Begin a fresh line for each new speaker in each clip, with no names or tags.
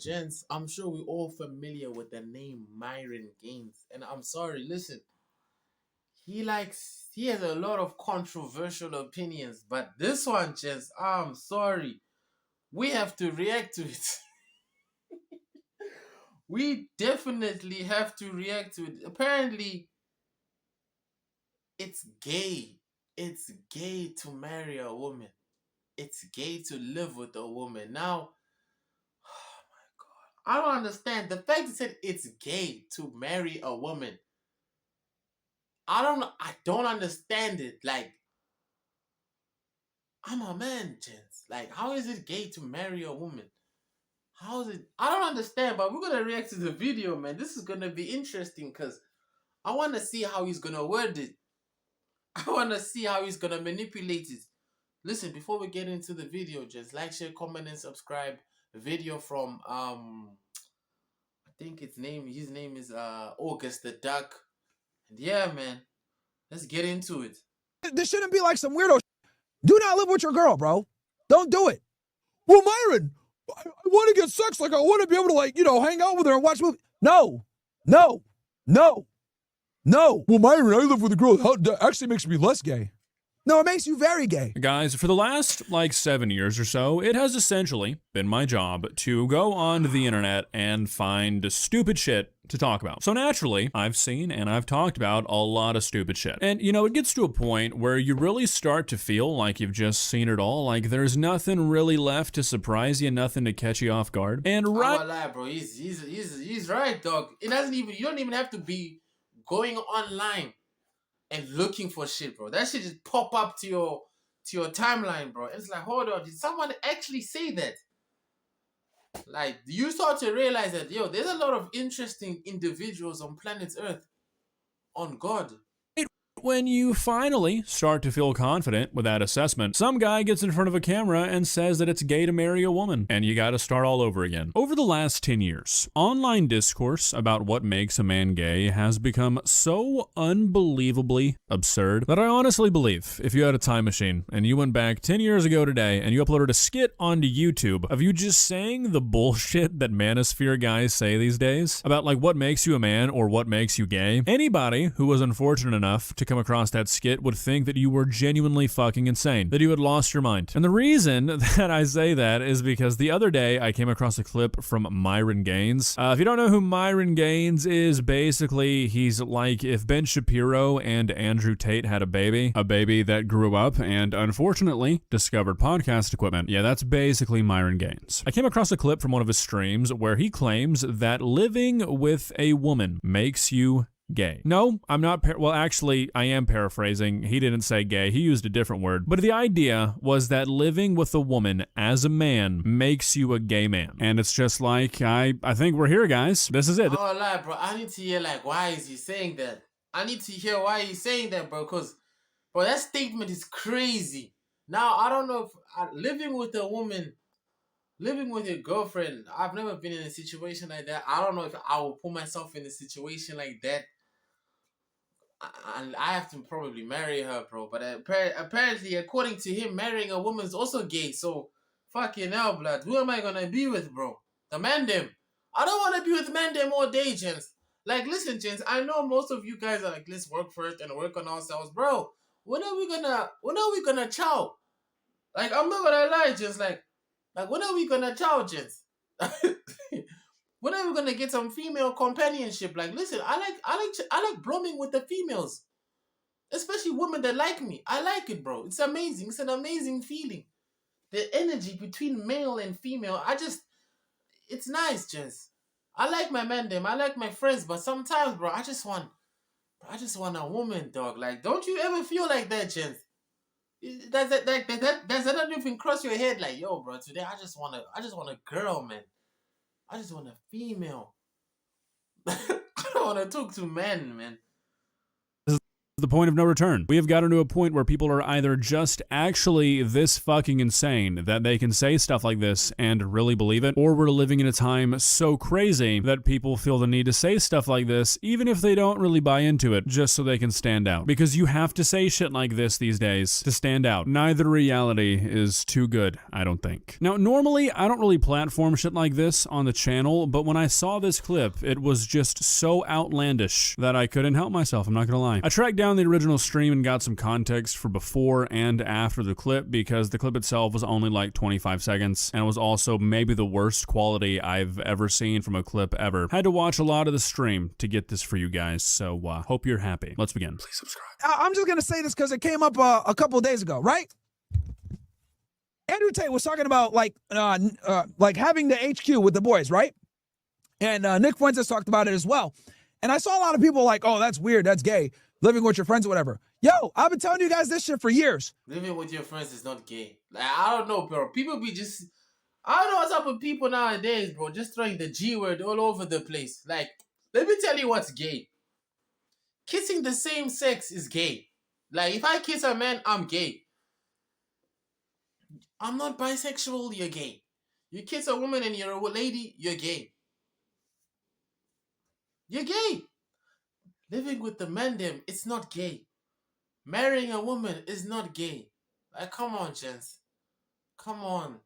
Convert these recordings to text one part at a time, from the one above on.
Gents, I'm sure we're all familiar with the name Myron Gaines. And I'm sorry, listen, he has a lot of controversial opinions, but this one, gents, I'm sorry. We have to react to it. We definitely have to react to it. Apparently, it's gay. It's gay to marry a woman. It's gay to live with a woman. Now, I don't understand. The fact that said it's gay to marry a woman. I don't understand it. Like, I'm a man, gents. Like, how is it gay to marry a woman? How is it? I don't understand, but we're gonna react to the video, man. This is gonna be interesting because I wanna see how he's gonna word it. I wanna see how he's gonna manipulate it. Listen, before we get into the video, just like, share, comment, and subscribe. Video from I think his name is August the Duck. And yeah, man, let's get into it.
This shouldn't be like some weirdo. Do not live with your girl, bro. Don't do it. Well, Myron, I want to get sex. Like, I want to be able to, like, hang out with her and watch movies. No, no, no, no. Well, Myron, I live with a girl. That actually makes me less gay. No, it makes you very gay.
Guys, for the last 7 years or so, it has essentially been my job to go on the internet and find stupid shit to talk about. So naturally, I've seen and I've talked about a lot of stupid shit. And it gets to a point where you really start to feel like you've just seen it all. Like there's nothing really left to surprise you, nothing to catch you off guard. And right,
I'm gonna lie, bro. He's right, dog. You don't even have to be going online and looking for shit, bro. That shit just pop up to your timeline, bro. It's like, hold on, did someone actually say that? Like, you start to realize that, there's a lot of interesting individuals on planet Earth. On God.
when you finally start to feel confident with that assessment, some guy gets in front of a camera and says that it's gay to marry a woman, and you gotta start all over again. Over the last 10 years, online discourse about what makes a man gay has become so unbelievably absurd that I honestly believe if you had a time machine and you went back 10 years ago today and you uploaded a skit onto YouTube of you just saying the bullshit that manosphere guys say these days about like what makes you a man or what makes you gay, anybody who was unfortunate enough to come across that skit would think that you were genuinely fucking insane, that you had lost your mind. And the reason that I say that is because the other day I came across a clip from Myron Gaines. If you don't know who Myron Gaines is, basically he's like if Ben Shapiro and Andrew Tate had a baby that grew up and unfortunately discovered podcast equipment. Yeah, that's basically Myron Gaines. I came across a clip from one of his streams where he claims that living with a woman makes you gay. No, I'm not. Well, actually, I am paraphrasing. He didn't say gay. He used a different word. But the idea was that living with a woman as a man makes you a gay man. And it's just like, I think we're here, guys. This is it.
Oh, lie, bro. I need to hear, like, why is he saying that? I need to hear why he's saying that, bro. Because, bro, that statement is crazy. Now, I don't know if living with a woman, living with your girlfriend, I've never been in a situation like that. I don't know if I will put myself in a situation like that. I have to probably marry her, bro. But apparently, according to him, marrying a woman is also gay. So, fucking hell, blood. Who am I gonna be with, bro? The man them. I don't want to be with man them all day, gents. Like, listen, gents. I know most of you guys are like, let's work first and work on ourselves, bro. When are we gonna chow? Like, I'm not gonna lie, gents. Like when are we gonna chow, gents? When are we gonna get some female companionship? Like, listen, I like blooming with the females, especially women that like me. I like it, bro. It's amazing. It's an amazing feeling. The energy between male and female, it's nice, Jess. I like my man, them. I like my friends, but sometimes, bro, I just want a woman, dog. Like, don't you ever feel like that, Jess? Does that not even cross your head? Like, yo, bro, today I just want a girl, man. I just want a female. I don't want to talk to men, man.
the point of no return. We have gotten to a point where people are either just actually this fucking insane that they can say stuff like this and really believe it, or we're living in a time so crazy that people feel the need to say stuff like this even if they don't really buy into it, just so they can stand out. Because you have to say shit like this these days to stand out. Neither reality is too good, I don't think. Now, normally I don't really platform shit like this on the channel, but when I saw this clip, it was just so outlandish that I couldn't help myself, I'm not gonna lie. I tracked down the original stream and got some context for before and after the clip, because the clip itself was only like 25 seconds, and it was also maybe the worst quality I've ever seen from a clip ever. Had to watch a lot of the stream to get this for you guys, so hope you're happy. Let's begin. Please subscribe.
I'm just going to say this because it came up a couple of days ago, right? Andrew Tate was talking about like having the HQ with the boys, right? And Nick Fuentes talked about it as well. And I saw a lot of people like, oh, that's weird, that's gay, living with your friends or whatever. Yo, I've been telling you guys this shit for years.
Living with your friends is not gay. Like, I don't know, bro. People be just... I don't know what's up with people nowadays, bro. Just throwing the G word all over the place. Like, let me tell you what's gay. Kissing the same sex is gay. Like, if I kiss a man, I'm gay. I'm not bisexual, you're gay. You kiss a woman and you're a lady, you're gay. You're gay. Living with the man, them, it's not gay. Marrying a woman is not gay. Like, come on, gents. Come on.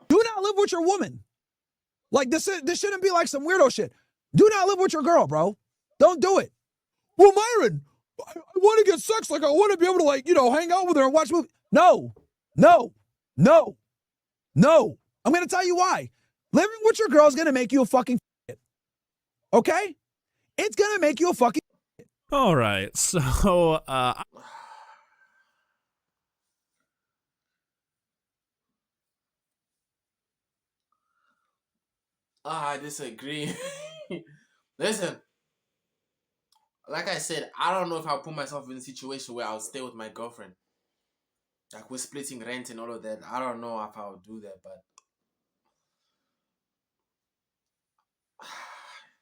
Do not live with your woman. Like, this shouldn't be like some weirdo shit. Do not live with your girl, bro. Don't do it. Well, Myron, I want to get sex. Like, I want to be able to, like, you know, hang out with her and watch movies. No. I'm going to tell you why. Living with your girl is going to make you a fucking shit. Okay? It's going to make you a fucking shit.
All right, so
I disagree. Listen, like I said, I don't know if I'll put myself in a situation where I'll stay with my girlfriend. Like, we're splitting rent and all of that. I don't know if I'll do that, but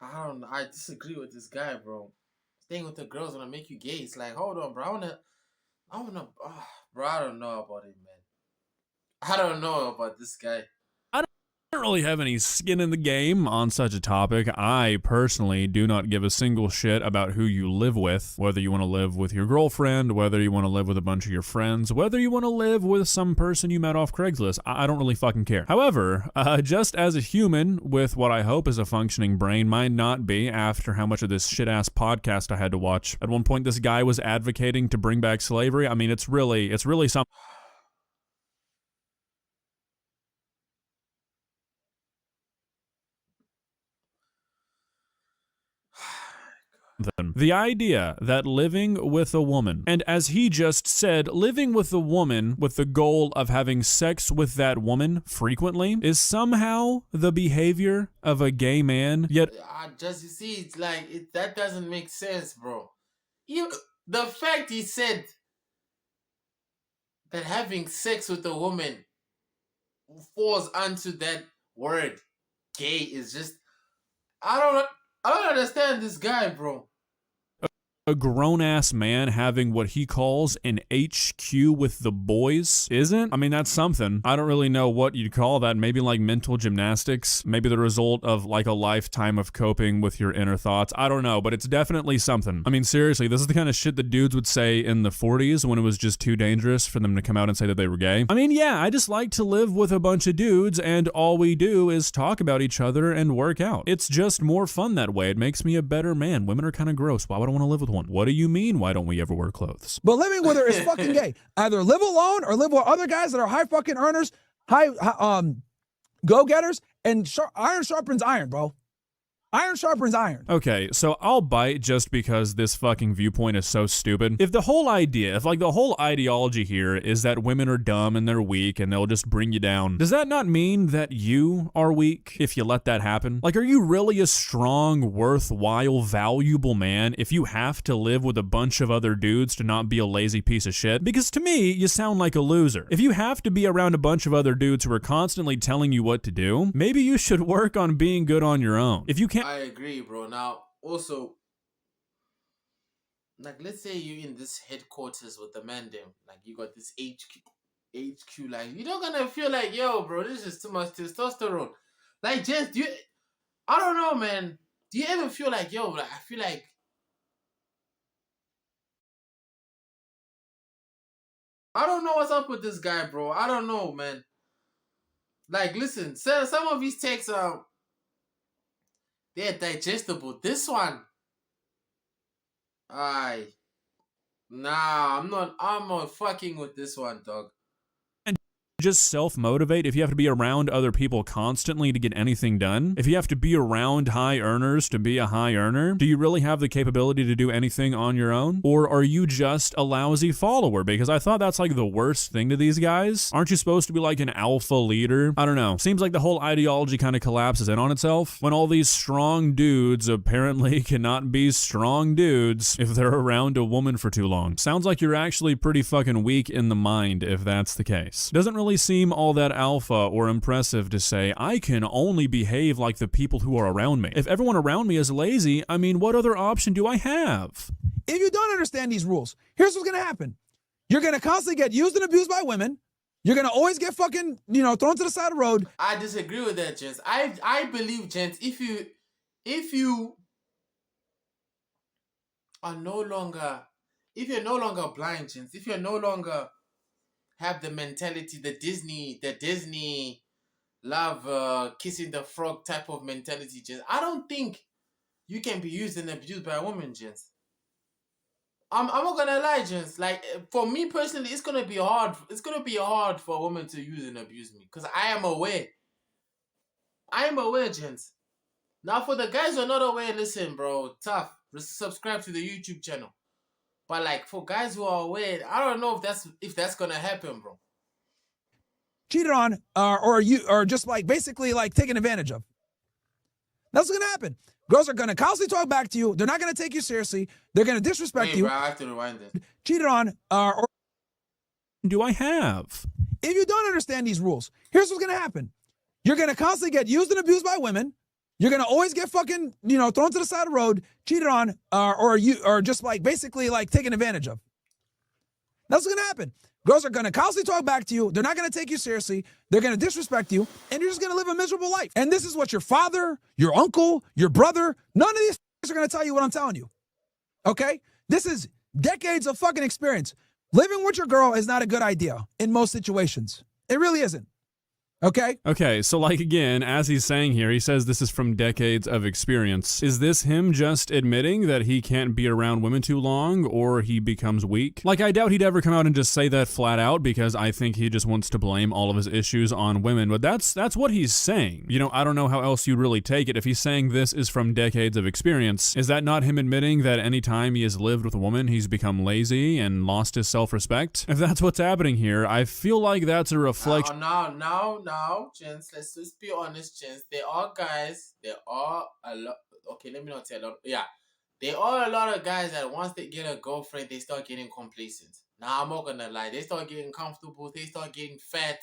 I disagree with this guy, bro. Staying with the girls gonna make you gay. It's like, hold on, bro. Bro, I don't know about it, man. I don't know about this guy.
I don't really have any skin in the game on such a topic. I personally do not give a single shit about who you live with, whether you want to live with your girlfriend, whether you want to live with a bunch of your friends, whether you want to live with some person you met off Craigslist. I don't really fucking care. However, just as a human with what I hope is a functioning brain, might not be after how much of this shit-ass podcast I had to watch. At one point, this guy was advocating to bring back slavery. I mean, it's really something. The idea that living with a woman, and as he just said, living with a woman with the goal of having sex with that woman frequently is somehow the behavior of a gay man, yet
You see, it's like, that doesn't make sense, bro. The fact he said that having sex with a woman falls onto that word, gay, is just... I don't understand this guy, bro.
a grown-ass man having what he calls an HQ with the boys isn't? I mean, that's something. I don't really know what you'd call that. Maybe like mental gymnastics, maybe the result of like a lifetime of coping with your inner thoughts. I don't know, but it's definitely something. I mean, seriously, this is the kind of shit that dudes would say in the 40s when it was just too dangerous for them to come out and say that they were gay. I mean, yeah, I just like to live with a bunch of dudes and all we do is talk about each other and work out. It's just more fun that way. It makes me a better man. Women are kind of gross. Why would I want to live with one? What do you mean, why don't we ever wear clothes?
But living with her is fucking gay. Either live alone or live with other guys that are high fucking earners, high go-getters, and iron sharpens iron, bro. Iron sharpens iron.
Okay, so I'll bite just because this fucking viewpoint is so stupid. If the whole idea, if like the whole ideology here is that women are dumb and they're weak and they'll just bring you down, does that not mean that you are weak if you let that happen? Like, are you really a strong, worthwhile, valuable man if you have to live with a bunch of other dudes to not be a lazy piece of shit? Because to me, you sound like a loser. If you have to be around a bunch of other dudes who are constantly telling you what to do, maybe you should work on being good on your own. If you can't...
I agree, bro. Now, also, like let's say you in this headquarters with the man them, like you got this HQ, like you're not gonna feel like, yo, bro, this is too much testosterone. Like, just you, I don't know, man. Do you ever feel like, yo, like I feel like I don't know what's up with this guy, bro. I don't know, man. Like, listen, some of these takes are they're digestible. This one, I nah, I'm not fucking with this one, dog.
Just self-motivate if you have to be around other people constantly to get anything done? If you have to be around high earners to be a high earner, do you really have the capability to do anything on your own? Or are you just a lousy follower? Because I thought that's like the worst thing to these guys. Aren't you supposed to be like an alpha leader? I don't know. Seems like the whole ideology kind of collapses in on itself when all these strong dudes apparently cannot be strong dudes if they're around a woman for too long. Sounds like you're actually pretty fucking weak in the mind if that's the case. Doesn't really seem all that alpha or impressive to say, I can only behave like the people who are around me. If everyone around me is lazy, I mean, what other option do I have?
If you don't understand these rules, here's what's going to happen. You're going to constantly get used and abused by women. You're going to always get fucking, thrown to the side of the road.
I disagree with that, gents. I believe, gents, if you are no longer, if you're no longer blind, gents, if you're no longer have the mentality, the Disney love kissing the frog type of mentality, gents, I don't think you can be used and abused by a woman, gents. I'm not gonna lie, gents. Like, for me personally, it's gonna be hard. It's gonna be hard for a woman to use and abuse me, because I am aware. I am aware, gents. Now, for the guys who are not aware, listen, bro, tough. Subscribe to the YouTube channel. But like, for guys who are aware, I don't know if that's gonna happen, bro.
Cheated on, or just like basically like taken advantage of. That's what's gonna happen. Girls are gonna constantly talk back to you. They're not gonna take you seriously. They're gonna disrespect you.
Bro, I have to rewind it.
Cheated on, or
Do I have?
if you don't understand these rules, here's what's gonna happen. You're gonna constantly get used and abused by women. You're gonna always get fucking, thrown to the side of the road, cheated on, or just like basically like taken advantage of. That's what's gonna happen. Girls are gonna constantly talk back to you. They're not gonna take you seriously. They're gonna disrespect you, and you're just gonna live a miserable life. And this is what your father, your uncle, your brother, none of these are gonna tell you what I'm telling you. Okay? This is decades of fucking experience. Living with your girl is not a good idea in most situations. It really isn't. Okay?
Okay, so like again, as he's saying here, he says this is from decades of experience. Is this him just admitting that he can't be around women too long, or he becomes weak? Like, I doubt he'd ever come out and just say that flat out, because I think he just wants to blame all of his issues on women, but that's what he's saying. I don't know how else you'd really take it. If he's saying this is from decades of experience, is that not him admitting that any time he has lived with a woman, he's become lazy and lost his self-respect? If that's what's happening here, I feel like that's a reflection.
Now, gents, let's just be honest, gents. There are guys, there are a lot. Okay, let me not say a lot. Yeah, there are a lot of guys that once they get a girlfriend, they start getting complacent. Now, I'm not gonna lie. They start getting comfortable. They start getting fat.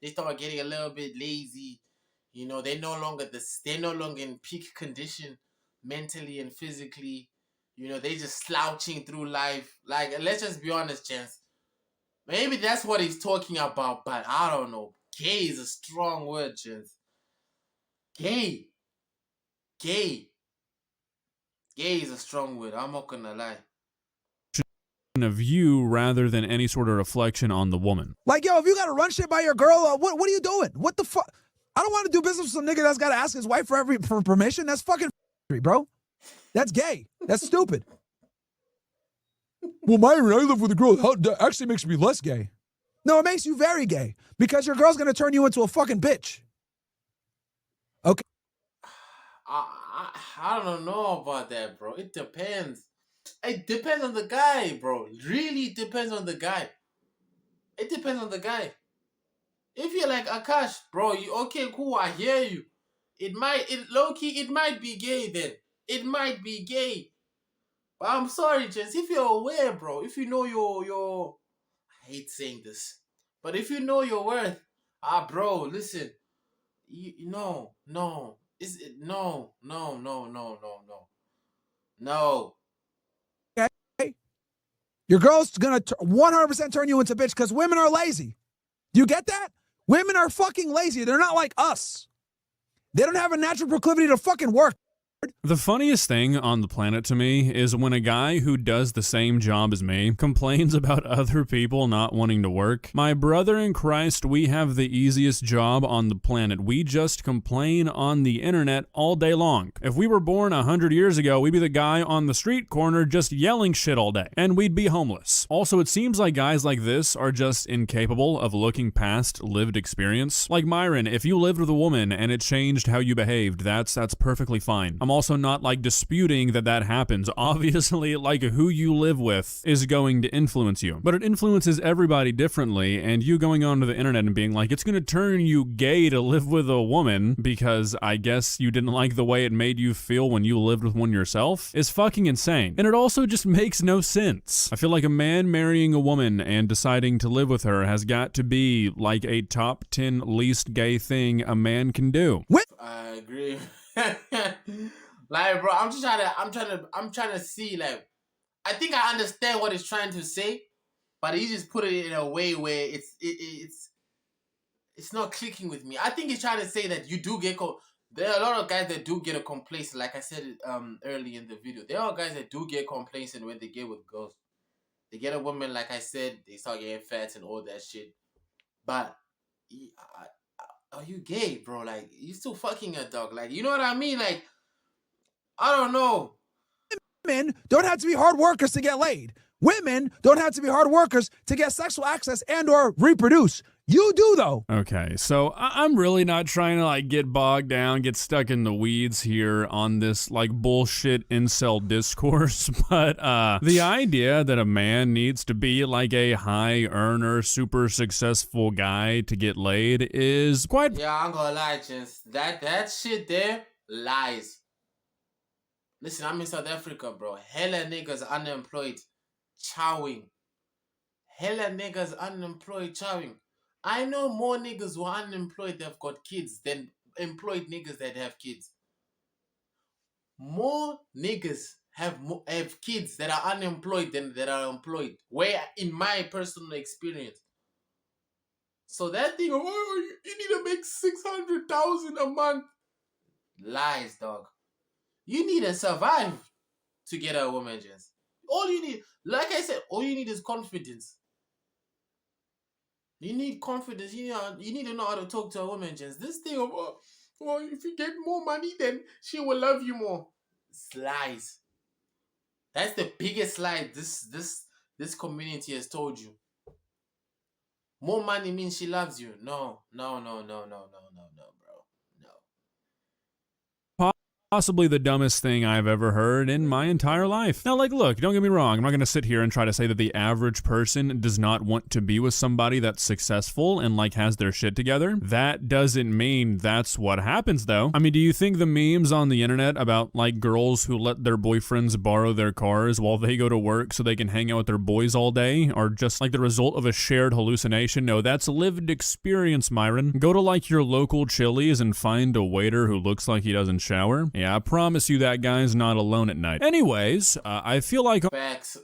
They start getting a little bit lazy. They're no longer in peak condition mentally and physically. They just slouching through life. Like, let's just be honest, gents. Maybe that's what he's talking about, but I don't know. Gay is a strong word, gents. Gay. Gay. Gay is a strong word. I'm not gonna lie.
Of you rather than any sort of reflection on the woman.
Like, yo, if you gotta run shit by your girl, what are you doing? What the fuck? I don't want to do business with some nigga that's gotta ask his wife for permission. That's fucking bro. That's gay. That's stupid. Well, Myron, I live with a girl. That actually makes me less gay. No, it makes you very gay, because your girl's gonna turn you into a fucking bitch. Okay.
I don't know about that, bro. It depends. It depends on the guy, bro. Really depends on the guy. It depends on the guy. If you're like Akash, bro, okay, cool, I hear you. Low-key, it might be gay then. It might be gay. But I'm sorry, gents, if you're aware, bro, if you know your I hate saying this, but if you know your worth, bro, listen, no, no, no, no, no, no, no, no, no.
Okay. Your girl's gonna 100% turn you into a bitch because women are lazy. Do you get that? Women are fucking lazy. They're not like us. They don't have a natural proclivity to fucking work.
The funniest thing on the planet to me is when a guy who does the same job as me complains about other people not wanting to work. My brother in Christ, we have the easiest job on the planet. We just complain on the internet all day long. If we were born 100 years ago, we'd be the guy on the street corner just yelling shit all day, and we'd be homeless. Also, it seems like guys like this are just incapable of looking past lived experience. Like Myron, if you lived with a woman and it changed how you behaved, that's perfectly fine. I'm also not like disputing that happens. Obviously, like who you live with is going to influence you, but it influences everybody differently. And you going onto the internet and being like, it's going to turn you gay to live with a woman because I guess you didn't like the way it made you feel when you lived with one yourself is fucking insane. And it also just makes no sense. I feel like a man marrying a woman and deciding to live with her has got to be like a top 10 least gay thing a man can do.
I agree. Like, bro, I'm trying to see, like, I think I understand what he's trying to say, but he just put it in a way where it's not clicking with me. I think he's trying to say that you do get there are a lot of guys that do get a complacent, like I said early in the video. There are guys that do get complacent when they get with girls. They get a woman, like I said, they start getting fat and all that shit. But are you gay, bro? Like, you still fucking a dog. Like, you know what I mean? Like, I don't know.
Women don't have to be hard workers to get laid. Women don't have to be hard workers to get sexual access and or reproduce. You do, though.
Okay, so I'm really not trying to like get bogged down, get stuck in the weeds here on this like bullshit incel discourse, but the idea that a man needs to be like a high earner, super successful guy to get laid is quite...
Yeah, I'm gonna lie, gents. That shit there, lies. Listen, I'm in South Africa, bro. Hella niggas unemployed, chowing. Hella niggas unemployed, chowing. I know more niggas who are unemployed that have got kids than employed niggas that have kids. More niggas have kids that are unemployed than that are employed. Where, in my personal experience. So that thing of, oh, you need to make 600,000 a month. Lies, dog. You need to survive to get a woman, Jens. All you need, like I said, all you need is confidence. You need confidence. You need to know how to talk to a woman, Jens. This thing of, oh, if you get more money, then she will love you more. It's lies. That's the biggest lie this community has told you. More money means she loves you. No, bro. No.
Possibly the dumbest thing I've ever heard in my entire life. Now, like, look, don't get me wrong. I'm not going to sit here and try to say that the average person does not want to be with somebody that's successful and, like, has their shit together. That doesn't mean that's what happens, though. I mean, do you think the memes on the internet about, like, girls who let their boyfriends borrow their cars while they go to work so they can hang out with their boys all day are just, like, the result of a shared hallucination? No, that's lived experience, Myron. Go to, like, your local Chili's and find a waiter who looks like he doesn't shower. Yeah, I promise you that guy's not alone at night. Anyways, I feel like...
Facts.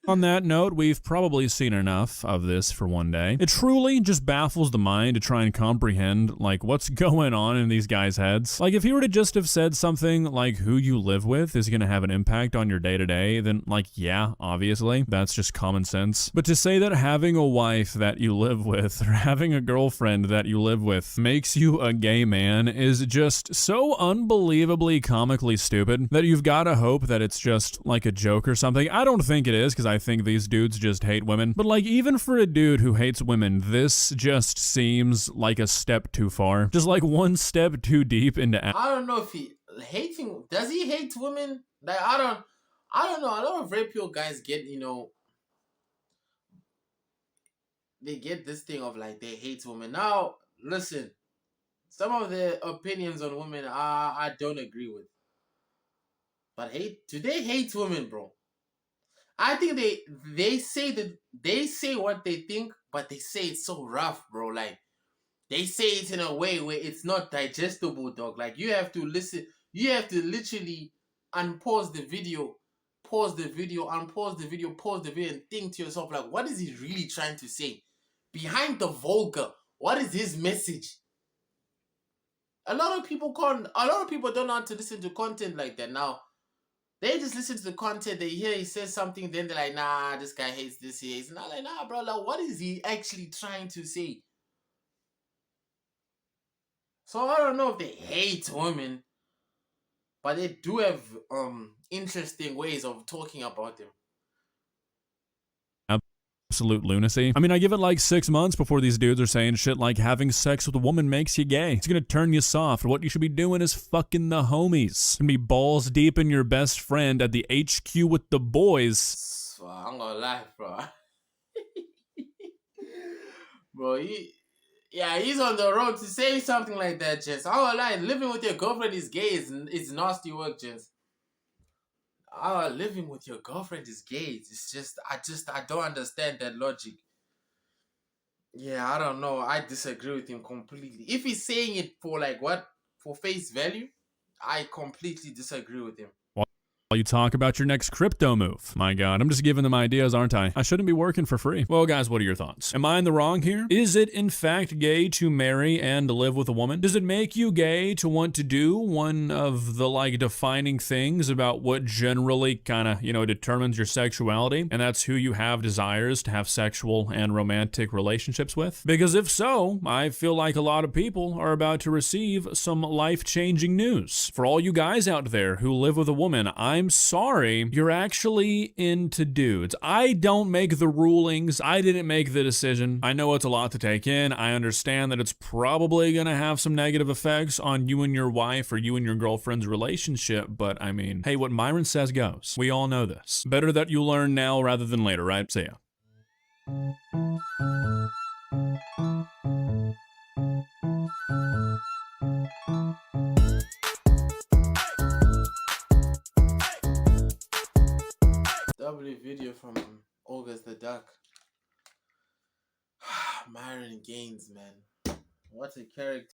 On that note, we've probably seen enough of this for one day. It truly just baffles the mind to try and comprehend, like, what's going on in these guys' heads. Like, if he were to just have said something like who you live with is gonna have an impact on your day-to-day, then, like, yeah, obviously, that's just common sense. But to say that having a wife that you live with or having a girlfriend that you live with makes you a gay man is just so unbelievably comically stupid that you've gotta hope that it's just, like, a joke or something. I don't think it is, because I think these dudes just hate women. But, like, even for a dude who hates women, this just seems like a step too far. Just like one step too deep into...
I don't know if does he hate women? Like, I don't know. A lot of rapier guys get, they get this thing of, like, they hate women. Now, listen, some of the opinions on women I don't agree with. But do they hate women, bro? I think they say what they think, but they say it so rough, bro. Like, they say it in a way where it's not digestible, dog. Like, you have to listen. You have to literally unpause the video pause the video, unpause the video, pause the video, and think to yourself, like, what is he really trying to say? Behind the vulgar, what is his message? A lot of people don't know how to listen to content like that now. They just listen to the content, they hear he says something, then they're like, nah, this guy hates this, he hates. Not like, nah, bro, like, what is he actually trying to say? So I don't know if they hate women, but they do have interesting ways of talking about them.
Absolute lunacy. I mean, I give it like 6 months before these dudes are saying shit like having sex with a woman makes you gay. It's gonna turn you soft. What you should be doing is fucking the homies. And be balls deep in your best friend at the HQ with the boys.
So, I'm gonna lie, bro. Bro, he's on the road to say something like that, Jess. I'm gonna lie, living with your girlfriend is gay. It's nasty work, Jess. Living with your girlfriend is gay. It's just I don't understand that logic. Yeah, I don't know. I disagree with him completely. If he's saying it for like what? For face value, I completely disagree with him.
While you talk about your next crypto move. My God, I'm just giving them ideas, aren't I? I shouldn't be working for free. Well, guys, what are your thoughts? Am I in the wrong here? Is it in fact gay to marry and live with a woman? Does it make you gay to want to do one of the like defining things about what generally kind of, determines your sexuality? And that's who you have desires to have sexual and romantic relationships with? Because if so, I feel like a lot of people are about to receive some life-changing news. For all you guys out there who live with a woman, I'm sorry, you're actually into dudes. I don't make the rulings. I didn't make the decision. I know it's a lot to take in. I understand that it's probably going to have some negative effects on you and your wife or you and your girlfriend's relationship, but I mean, hey, what Myron says goes. We all know this. Better that you learn now rather than later, right? See ya.
Lovely video from August the Duck. Myron Gaines, man. What a character.